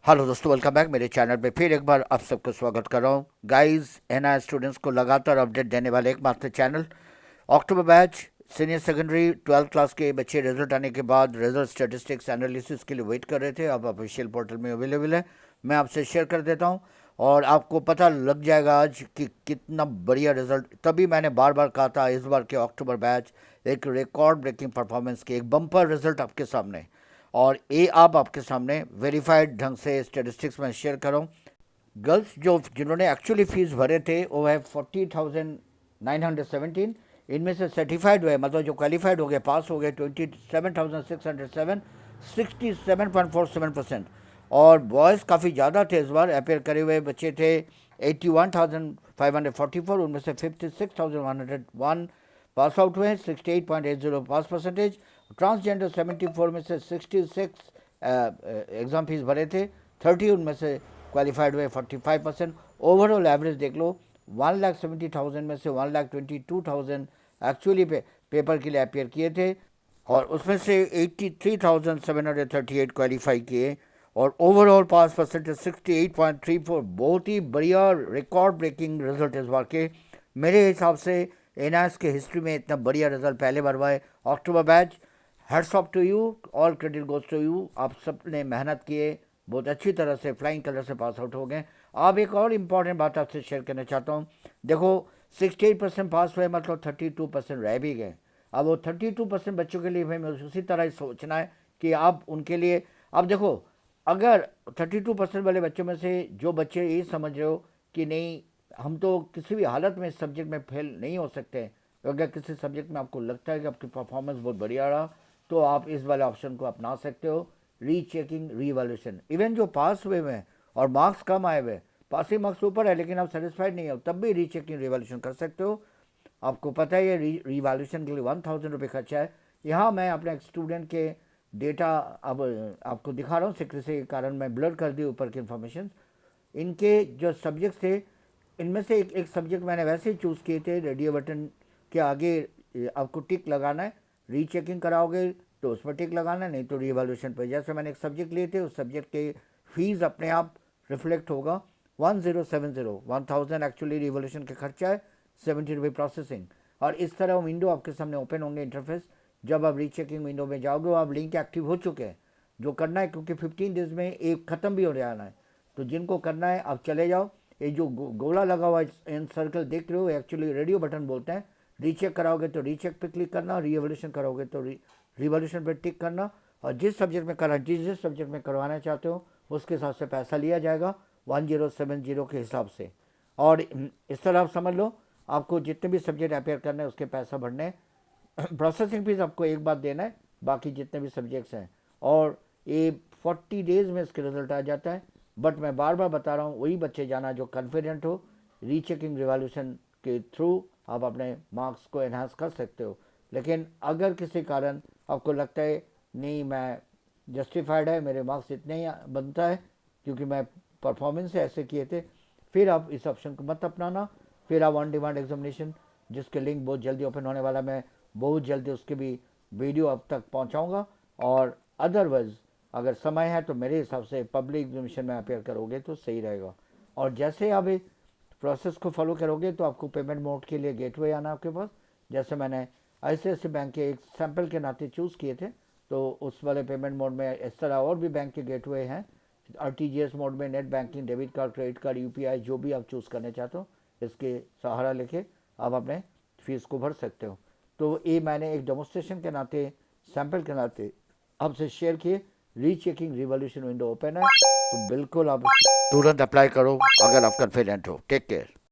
Hello दोस्तों, welcome back मेरे channel पे फिर एक बार आप सबको स्वागत कर रहा हूँ। गाइस, एनआई स्टूडेंट्स को लगातार अपडेट देने वाले एकमात्र चैनल अक्टूबर batch senior secondary 12th class के बच्चे रिजल्ट आने के बाद रिजल्ट स्टैटिस्टिक्स एनालिसिस के लिए वेट कर रहे थे। अब ऑफिशियल पोर्टल में अवेलेबल है, मैं आपसे शेयर कर देता हूँ और आपको पता लग जाएगा आज कि कितना बढ़िया रिजल्ट। तभी मैंने बार बार कहा था इस बार के अक्टूबर बैच एक रिकॉर्ड ब्रेकिंग परफॉर्मेंस के एक बम्पर रिजल्ट आपके सामने, और ये आप आपके सामने वेरीफाइड ढंग से स्टेटिस्टिक्स में शेयर करूँ। गर्ल्स जो जिन्होंने एक्चुअली फीस भरे थे वो है 40,917। इनमें से सर्टिफाइड हुए, मतलब जो क्वालिफाइड हो गए, पास हो गए 27,607, 67.47%। और बॉयज़ काफ़ी ज़्यादा थे, इस बार अपेयर करे हुए बच्चे थे 81,544। उनमें से 56,101 पास आउट हुए, 68.80 पास परसेंटेज। ट्रांसजेंडर 74 में से 66 एग्ज़ाम फीस भरे थे, 30 उनमें से क्वालिफाइड हुए, 45%। ओवरऑल एवरेज देख लो, 1,70,000 में से 1,22,000 एक्चुअली पेपर के लिए अपेयर किए थे और उसमें से 83,738 क्वालिफाई किए और ओवरऑल पास परसेंटेज 68.34। बहुत ही बढ़िया रिकॉर्ड ब्रेकिंग रिजल्ट इस बार के मेरे हिसाब से। एनआईएस के हिस्ट्री में इतना बढ़िया रिजल्ट पहले बार हुआ है। अक्टूबर batch, hats off to you, all credit goes to you. आप सब ने मेहनत किए, बहुत अच्छी तरह से फ्लाइंग कलर से पास आउट हो गए। अब एक और इम्पॉर्टेंट बात आपसे शेयर करना चाहता हूँ। देखो, 68% पास हुए, मतलब 32% रह भी गए। अब वो 32% बच्चों के लिए हमें उसी तरह ही सोचना है कि आप उनके लिए, अब देखो, अगर 32% वाले बच्चों में से जो बच्चे ये समझ रहे हो कि नहीं, हम तो किसी भी हालत में इस सब्जेक्ट में फेल नहीं हो सकते, अगर किसी सब्जेक्ट में आपको लगता है कि आपकी परफॉर्मेंस बहुत बढ़िया रहा, तो आप इस वाले ऑप्शन को अपना सकते हो, रीचेकिंग रीवैल्यूएशन। इवन जो पास हुए हैं और मार्क्स कम आए हुए, पासिंग मार्क्स ऊपर है लेकिन आप सेटिस्फाइड नहीं हो, तब भी रीचेकिंग रिवैल्यूएशन कर सकते हो। आपको पता है ये रिवैल्यूएशन के लिए 1,000 रुपये खर्चा है। यहाँ मैं अपने एक स्टूडेंट के डेटा अब आपको दिखा रहा हूँ, सिक्रेसी के कारण मैं ब्लर कर दी ऊपर की इन्फॉर्मेशन। इनके जो सब्जेक्ट थे, इनमें से एक सब्जेक्ट मैंने वैसे ही चूज़ किए थे, रेडियो बटन के आगे आपको टिक लगाना है, रीचेकिंग कराओगे तो उस पर टिक लगाना है, नहीं तो रिवैल्यूएशन पर। जैसे मैंने एक सब्जेक्ट लिए थे, उस सब्जेक्ट के फीस अपने आप रिफ्लेक्ट होगा 1070, 1000 एक्चुअली रिवॉल्यूशन का खर्चा है, 70 रुपये प्रोसेसिंग। और इस तरह विंडो आपके सामने ओपन होंगे इंटरफेस। जब आप रीचेकिंग विंडो में जाओगे, वो आप लिंक एक्टिव हो चुके हैं, जो करना है क्योंकि 15 डेज में एक ख़त्म भी हो जाना है, तो जिनको करना है आप चले जाओ। ये जो गोला लगा हुआ है इन सर्कल देख रहे हो, एक्चुअली रेडियो बटन बोलते हैं। रीचेक कराओगे तो रीचेक पे क्लिक करना, रिवॉल्यूशन कराओगे तो रिवॉल्यूशन पे टिक करना, और जिस सब्जेक्ट में करा जिस सब्जेक्ट में करवाना चाहते हो उसके हिसाब से पैसा लिया जाएगा 1070 के हिसाब से। और इस तरह आप समझ लो, आपको जितने भी सब्जेक्ट अपेयर करने हैं उसके पैसा भरने हैं। प्रोसेसिंग फीस आपको एक बार देना है, बाकी जितने भी सब्जेक्ट्स हैं। और ये 40 डेज में इसके रिजल्ट आ जाता है। बट मैं बार बार बता रहा हूँ, वही बच्चे जाना जो कॉन्फिडेंट हो। रीचेकिंग रिवॉल्यूशन के थ्रू आप अपने मार्क्स को एनहांस कर सकते हो। लेकिन अगर किसी कारण आपको लगता है नहीं, मैं जस्टिफाइड है, मेरे मार्क्स इतने ही बनता है क्योंकि मैं परफॉर्मेंस से ऐसे किए थे, फिर आप इस ऑप्शन को मत अपनाना। फिर आप ऑन डिमांड एग्जामिनेशन, जिसके लिंक बहुत जल्दी ओपन होने वाला, मैं बहुत जल्दी उसके भी वीडियो अब तक पहुंचाऊंगा। और अदरवाइज अगर समय है तो मेरे हिसाब से पब्लिक एग्जामिनेशन में अपेयर करोगे तो सही रहेगा। और जैसे आप प्रोसेस को फॉलो करोगे तो आपको पेमेंट मोड के लिए गेटवे आना आपके पास। जैसे मैंने ICICI बैंक के एक सैंपल के नाते चूज़ किए थे, तो उस वाले पेमेंट मोड में इस तरह और भी बैंक के गेटवे हैं। RTGS मोड में net banking, debit card, credit card, UPI, जो भी आप चूज़ करना चाहते हो, इसके सहारा लेके आप अपने फीस को भर सकते हो। तो ये मैंने एक डेमोस्ट्रेशन के नाते, सैंपल के नाते आपसे शेयर किए। रीचेकिंग रिवॉल्यूशन विंडो ओपन है, तो बिल्कुल आप तुरंत अप्लाई करो अगर आप कॉन्फिडेंट हो। Take care.